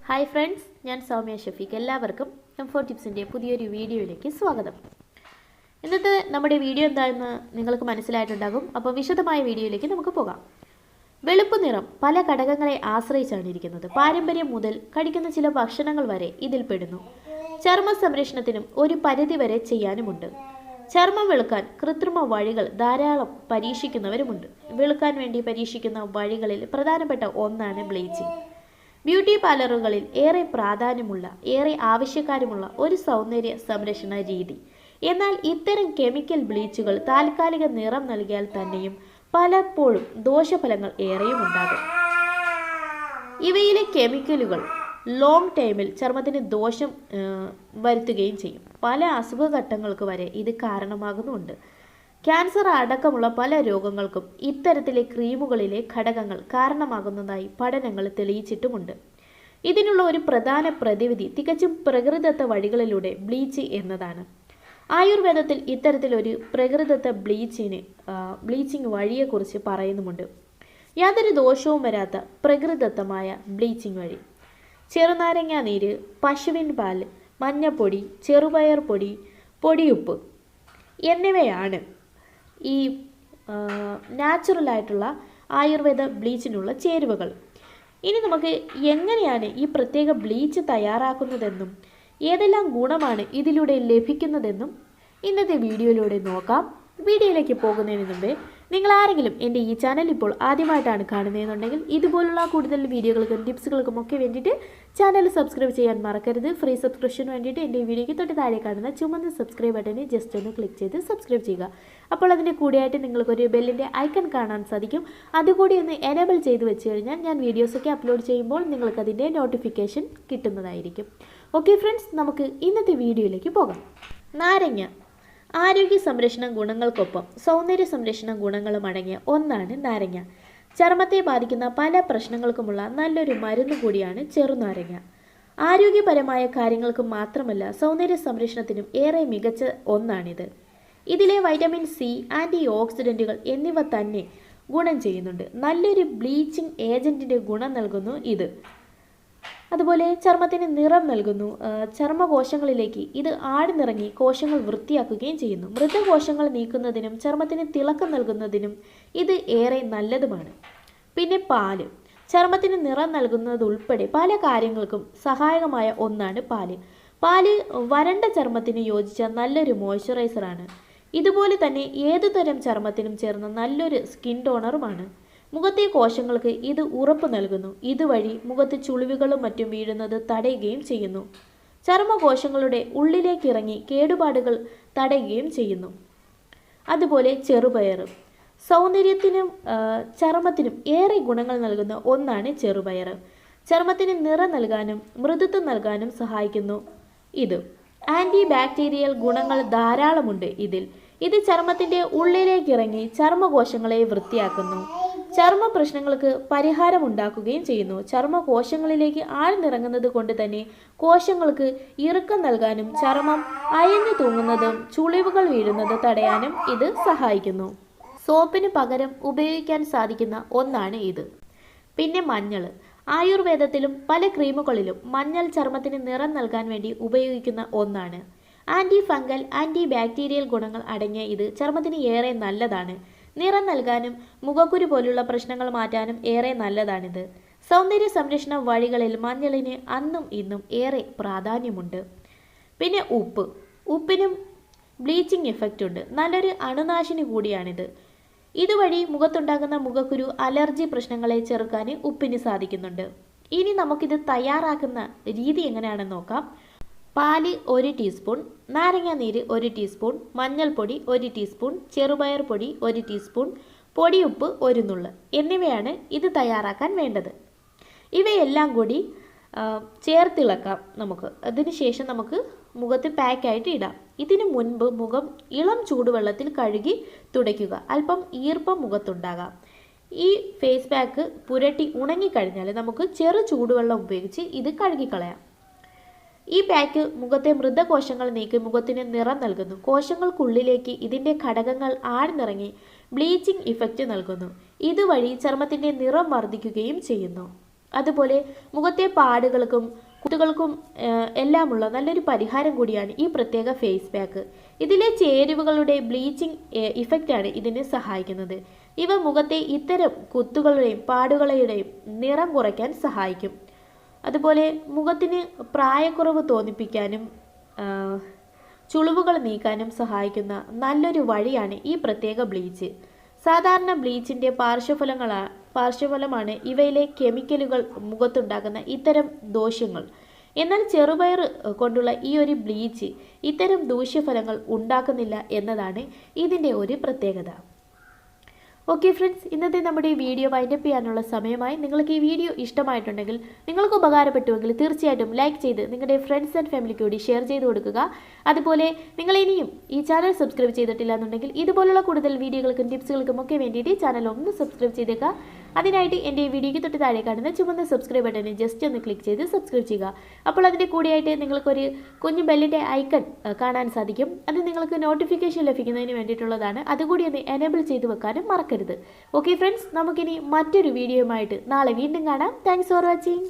Hi friends, ഞാൻ സൗമ്യ ഷഫീഖ്. എല്ലാവർക്കും M4 ടിപ്സിൻ്റെ പുതിയൊരു വീഡിയോയിലേക്ക് സ്വാഗതം. ഇന്നത്തെ നമ്മുടെ വീഡിയോ എന്താണെന്ന് നിങ്ങൾക്ക് മനസ്സിലായിട്ടുണ്ടാകും. അപ്പോൾ വിശദമായ വീഡിയോയിലേക്ക് നമുക്ക് പോകാം. വെളുപ്പ് നിറം പല ഘടകങ്ങളെ ആശ്രയിച്ചാണ് ഇരിക്കുന്നത്. പാരമ്പര്യം മുതൽ കഴിക്കുന്ന ചില ഭക്ഷണങ്ങൾ വരെ ഇതിൽ പെടുന്നു. ചർമ്മ സംരക്ഷണത്തിനും ഒരു പരിധി വരെ ചെയ്യാനുമുണ്ട്. ചർമ്മം വെളുക്കാൻ കൃത്രിമ വഴികൾ ധാരാളം പരീക്ഷിക്കുന്നവരുമുണ്ട്. വെളുക്കാൻ വേണ്ടി പരീക്ഷിക്കുന്ന വഴികളിൽ പ്രധാനപ്പെട്ട ഒന്നാണ് ബ്ലീച്ചിങ്. ബ്യൂട്ടി പാർലറുകളിൽ ഏറെ പ്രാധാന്യമുള്ള, ഏറെ ആവശ്യക്കാരുമുള്ള ഒരു സൗന്ദര്യ സംരക്ഷണ രീതി. എന്നാൽ ഇത്തരം കെമിക്കൽ ബ്ലീച്ചുകൾ താൽക്കാലിക നിറം നൽകിയാൽ തന്നെയും പലപ്പോഴും ദോഷഫലങ്ങൾ ഏറെയും ഉണ്ടാകും. ഇവയിലെ കെമിക്കലുകൾ ലോങ് ടൈമിൽ ചർമ്മത്തിന് ദോഷം വരുത്തുകയും ചെയ്യും. പല അസുഖഘട്ടങ്ങൾക്ക് വരെ ഇത് കാരണമാകുന്നുണ്ട്. ക്യാൻസർ അടക്കമുള്ള പല രോഗങ്ങൾക്കും ഇത്തരത്തിലെ ക്രീമുകളിലെ ഘടകങ്ങൾ കാരണമാകുന്നതായി പഠനങ്ങൾ തെളിയിച്ചിട്ടുമുണ്ട്. ഇതിനുള്ള ഒരു പ്രധാന പ്രതിവിധി തികച്ചും പ്രകൃതിദത്ത വഴികളിലൂടെ ബ്ലീച്ച് എന്നതാണ്. ആയുർവേദത്തിൽ ഇത്തരത്തിലൊരു പ്രകൃതിദത്ത ബ്ലീച്ചിങ് വഴിയെക്കുറിച്ച് പറയുന്നുമുണ്ട്. യാതൊരു ദോഷവും വരാത്ത പ്രകൃതിദത്തമായ ബ്ലീച്ചിങ് വഴി: ചെറുനാരങ്ങ നീര്, പശുവിൻ പാൽ, മഞ്ഞപ്പൊടി, ചെറുപയർ പൊടി, പൊടിയുപ്പ് എന്നിവയാണ് ഈ നാച്ചുറലായിട്ടുള്ള ആയുർവേദ ബ്ലീച്ചിനുള്ള ചേരുവകൾ. ഇനി നമുക്ക് എങ്ങനെയാണ് ഈ പ്രത്യേക ബ്ലീച്ച് തയ്യാറാക്കുന്നതെന്നും ഏതെല്ലാം ഗുണമാണ് ഇതിലൂടെ ലഭിക്കുന്നതെന്നും ഇന്നത്തെ വീഡിയോയിലൂടെ നോക്കാം. വീഡിയോയിലേക്ക് പോകുന്നതിന് മുമ്പേ നിങ്ങൾ ആരെങ്കിലും എൻ്റെ ഈ ചാനൽ ഇപ്പോൾ ആദ്യമായിട്ടാണ് കാണുന്നതെന്നുണ്ടെങ്കിൽ ഇതുപോലുള്ള കൂടുതൽ വീഡിയോകൾക്കും ടിപ്സുകൾക്കും ഒക്കെ വേണ്ടിയിട്ട് ചാനൽ സബ്സ്ക്രൈബ് ചെയ്യാൻ മറക്കരുത്. ഫ്രീ സബ്സ്ക്രിപ്ഷന് വേണ്ടിയിട്ട് എൻ്റെ വീഡിയോയ്ക്ക് തൊട്ട് താഴെ കാണുന്ന ചുമന്ന സബ്സ്ക്രൈബ് ബട്ടനെ ജസ്റ്റ് ഒന്ന് ക്ലിക്ക് ചെയ്ത് സബ്സ്ക്രൈബ് ചെയ്യുക. അപ്പോൾ അതിൻ്റെ കൂടെയായിട്ട് നിങ്ങൾക്കൊരു ബെല്ലിൻ്റെ ഐക്കൺ കാണാൻ സാധിക്കും. അതുകൂടി ഒന്ന് എനേബിൾ ചെയ്ത് വെച്ച് കഴിഞ്ഞാൽ ഞാൻ വീഡിയോസൊക്കെ അപ്ലോഡ് ചെയ്യുമ്പോൾ നിങ്ങൾക്കതിൻ്റെ നോട്ടിഫിക്കേഷൻ കിട്ടുന്നതായിരിക്കും. ഓക്കെ ഫ്രണ്ട്സ്, നമുക്ക് ഇന്നത്തെ വീഡിയോയിലേക്ക് പോകാം. നാരങ്ങ ആരോഗ്യ സംരക്ഷണ ഗുണങ്ങൾക്കൊപ്പം സൗന്ദര്യ സംരക്ഷണ ഗുണങ്ങളും അടങ്ങിയ ഒന്നാണ് നാരങ്ങ. ചർമ്മത്തെ ബാധിക്കുന്ന പല പ്രശ്നങ്ങൾക്കുമുള്ള നല്ലൊരു മരുന്ന് കൂടിയാണ് ചെറുനാരങ്ങ. ആരോഗ്യപരമായ കാര്യങ്ങൾക്ക് മാത്രമല്ല, സൗന്ദര്യ സംരക്ഷണത്തിനും ഏറെ മികച്ച ഒന്നാണിത്. ഇതിലെ വൈറ്റമിൻ സി, ആൻറ്റി ഓക്സിഡൻറ്റുകൾ എന്നിവ തന്നെ ഗുണം ചെയ്യുന്നുണ്ട്. നല്ലൊരു ബ്ലീച്ചിങ് ഏജൻറ്റിൻ്റെ ഗുണം നൽകുന്നു ഇത്. അതുപോലെ ചർമ്മത്തിന് നിറം നൽകുന്നു. ചർമ്മകോശങ്ങളിലേക്ക് ഇത് ആഴ്ന്നിറങ്ങി കോശങ്ങൾ വൃത്തിയാക്കുകയും ചെയ്യുന്നു. മൃതകോശങ്ങൾ നീക്കുന്നതിനും ചർമ്മത്തിന് തിളക്കം നൽകുന്നതിനും ഇത് ഏറെ നല്ലതുമാണ്. പിന്നെ പാല് ചർമ്മത്തിന് നിറം നൽകുന്നതുൾപ്പെടെ പല കാര്യങ്ങൾക്കും സഹായകമായ ഒന്നാണ് പാല്. പാല് വരണ്ട ചർമ്മത്തിന് യോജിച്ച നല്ലൊരു മോയ്സ്ചറൈസറാണ്. ഇതുപോലെ തന്നെ ഏതുതരം ചർമ്മത്തിനും ചേർന്ന നല്ലൊരു സ്കിൻ ടോണറുമാണ്. മുഖത്തെ കോശങ്ങൾക്ക് ഇത് ഉറപ്പ് നൽകുന്നു. ഇതുവഴി മുഖത്ത് ചുളിവുകളും മറ്റും വീഴുന്നത് തടയുകയും ചെയ്യുന്നു. ചർമ്മകോശങ്ങളുടെ ഉള്ളിലേക്ക് ഇറങ്ങി കേടുപാടുകൾ തടയുകയും ചെയ്യുന്നു. അതുപോലെ ചെറുപയർ സൗന്ദര്യത്തിനും ചർമ്മത്തിനും ഏറെ ഗുണങ്ങൾ നൽകുന്ന ഒന്നാണ് ചെറുപയർ. ചർമ്മത്തിന് നിറം നൽകാനും മൃദുത്വം നൽകാനും സഹായിക്കുന്നു ഇത്. ആൻറ്റി ബാക്ടീരിയൽ ഗുണങ്ങൾ ധാരാളമുണ്ട് ഇതിൽ. ഇത് ചർമ്മത്തിൻ്റെ ഉള്ളിലേക്ക് ഇറങ്ങി ചർമ്മകോശങ്ങളെ വൃത്തിയാക്കുന്നു. ചർമ്മ പ്രശ്നങ്ങൾക്ക് പരിഹാരമുണ്ടാക്കുകയും ചെയ്യുന്നു. ചർമ്മകോശങ്ങളിലേക്ക് ആഴ്ന്നിറങ്ങുന്നത് കൊണ്ട് തന്നെ കോശങ്ങൾക്ക് ഇറുക്കം നൽകാനും ചർമ്മം അയഞ്ഞു തൂങ്ങുന്നതും ചുളിവുകൾ വീഴുന്നത് തടയാനും ഇത് സഹായിക്കുന്നു. സോപ്പിന് പകരം ഉപയോഗിക്കാൻ സാധിക്കുന്ന ഒന്നാണ് ഇത്. പിന്നെ മഞ്ഞൾ ആയുർവേദത്തിലും പല ക്രീമുകളിലും മഞ്ഞൾ ചർമ്മത്തിന് നിറം നൽകാൻ വേണ്ടി ഉപയോഗിക്കുന്ന ഒന്നാണ്. ആൻറ്റി ഫംഗൽ, ആൻറ്റി ബാക്ടീരിയൽ ഗുണങ്ങൾ അടങ്ങിയ ഇത് ചർമ്മത്തിന് ഏറെ നല്ലതാണ്. നിറം നൽകാനും മുഖക്കുരു പോലുള്ള പ്രശ്നങ്ങൾ മാറ്റാനും ഏറെ നല്ലതാണിത്. സൗന്ദര്യ സംരക്ഷണ വഴികളിൽ മഞ്ഞളിന് അന്നും ഇന്നും ഏറെ പ്രാധാന്യമുണ്ട്. പിന്നെ ഉപ്പിനും ബ്ലീച്ചിങ് എഫക്റ്റ് ഉണ്ട്. നല്ലൊരു അണുനാശിനി കൂടിയാണിത്. ഇതുവഴി മുഖത്തുണ്ടാകുന്ന മുഖക്കുരു, അലർജി പ്രശ്നങ്ങളെ ചെറുക്കാൻ ഉപ്പിന് സാധിക്കുന്നുണ്ട്. ഇനി നമുക്കിത് തയ്യാറാക്കുന്ന രീതി എങ്ങനെയാണെന്ന് നോക്കാം. പാല് 1 ടീസ്പൂൺ, നാരങ്ങ നീര് 1 ടീസ്പൂൺ, മഞ്ഞൾപ്പൊടി 1 ടീസ്പൂൺ, ചെറുപയർ പൊടി 1 ടീസ്പൂൺ, പൊടിയുപ്പ് 1 നുള്ള് എന്നിവയാണ് ഇത് തയ്യാറാക്കാൻ വേണ്ടത്. ഇവയെല്ലാം കൂടി ചേർത്തിളക്കാം നമുക്ക്. അതിനുശേഷം നമുക്ക് മുഖത്ത് പാക്കായിട്ട് ഇടാം. ഇതിനു മുൻപ് മുഖം ഇളം ചൂടുവെള്ളത്തിൽ കഴുകി തുടയ്ക്കുക. അല്പം ഈർപ്പം മുഖത്തുണ്ടാകാം. ഈ ഫേസ് പാക്ക് പുരട്ടി ഉണങ്ങിക്കഴിഞ്ഞാൽ നമുക്ക് ചെറു ചൂടുവെള്ളം ഉപയോഗിച്ച് ഇത് കഴുകിക്കളയാം. ഈ പാക്ക് മുഖത്തെ മൃതകോശങ്ങൾ നീക്കി മുഖത്തിന് നിറം നൽകുന്നു. കോശങ്ങൾക്കുള്ളിലേക്ക് ഇതിൻ്റെ ഘടകങ്ങൾ ആഴ്ന്നിറങ്ങി ബ്ലീച്ചിങ് ഇഫക്റ്റ് നൽകുന്നു. ഇതുവഴി ചർമ്മത്തിൻ്റെ നിറം വർദ്ധിക്കുകയും ചെയ്യുന്നു. അതുപോലെ മുഖത്തെ പാടുകൾക്കും കുത്തുകൾക്കും എല്ലാമുള്ള നല്ലൊരു പരിഹാരം കൂടിയാണ് ഈ പ്രത്യേക ഫേസ് പാക്ക്. ഇതിലെ ചേരുവകളുടെ ബ്ലീച്ചിങ് ഇഫക്റ്റാണ് ഇതിനെ സഹായിക്കുന്നത്. ഇവ മുഖത്തെ ഇത്തരം കുത്തുകളുടെയും പാടുകളുടെയും നിറം കുറയ്ക്കാൻ സഹായിക്കും. അതുപോലെ മുഖത്തിന് പ്രായക്കുറവ് തോന്നിപ്പിക്കാനും ചുളിവുകൾ നീക്കാനും സഹായിക്കുന്ന നല്ലൊരു വഴിയാണ് ഈ പ്രത്യേക ബ്ലീച്ച്. സാധാരണ ബ്ലീച്ചിൻ്റെ പാർശ്വഫലമാണ് ഇവയിലെ കെമിക്കലുകൾ മുഖത്തുണ്ടാക്കുന്ന ഇത്തരം ദോഷങ്ങൾ. എന്നാൽ ചെറുപയർ കൊണ്ടുള്ള ഈ ഒരു ബ്ലീച്ച് ഇത്തരം ദൂഷ്യഫലങ്ങൾ ഉണ്ടാക്കുന്നില്ല എന്നതാണ് ഇതിൻ്റെ ഒരു പ്രത്യേകത. ഓക്കെ ഫ്രണ്ട്സ്, ഇന്നത്തെ നമ്മുടെ ഈ വീഡിയോ വൈൻഡപ്പ് ചെയ്യാനുള്ള സമയമായി. നിങ്ങൾക്ക് ഈ വീഡിയോ ഇഷ്ടമായിട്ടുണ്ടെങ്കിൽ, നിങ്ങൾക്ക് ഉപകാരപ്പെട്ടുവെങ്കിൽ തീർച്ചയായിട്ടും ലൈക്ക് ചെയ്ത് നിങ്ങളുടെ ഫ്രണ്ട്സ് ആൻഡ് ഫാമിലിക്ക് കൂടി ഷെയർ ചെയ്ത് കൊടുക്കുക. അതുപോലെ നിങ്ങൾ ഇനിയും ഈ ചാനൽ സബ്സ്ക്രൈബ് ചെയ്തിട്ടില്ല എന്നുണ്ടെങ്കിൽ ഇതുപോലുള്ള കൂടുതൽ വീഡിയോകൾക്കും ടിപ്സുകൾക്കും ഒക്കെ വേണ്ടിയിട്ട് ചാനൽ ഒന്ന് സബ്സ്ക്രൈബ് ചെയ്തേക്കുക. അതിനായിട്ട് എൻ്റെ ഈ വീഡിയോയ്ക്ക് തൊട്ട് താഴെ കാണുന്ന ചുവന്ന സബ്സ്ക്രൈബ് ബട്ടണിൽ ജസ്റ്റ് ഒന്ന് ക്ലിക്ക് ചെയ്ത് സബ്സ്ക്രൈബ് ചെയ്യുക. അപ്പോൾ അതിൻ്റെ കൂടെയായിട്ട് നിങ്ങൾക്കൊരു കുഞ്ഞു ബെല്ലിൻ്റെ ഐക്കൺ കാണാൻ സാധിക്കും. അത് നിങ്ങൾക്ക് നോട്ടിഫിക്കേഷൻ ലഭിക്കുന്നതിന് വേണ്ടിയിട്ടുള്ളതാണ്. അതുകൂടി ഒന്ന് എനേബിൾ ചെയ്ത് വെക്കാനും മറക്കരുത്. ഓക്കെ ഫ്രണ്ട്സ്, നമുക്കിനി മറ്റൊരു വീഡിയോയുമായിട്ട് നാളെ വീണ്ടും കാണാം. Thanks for watching.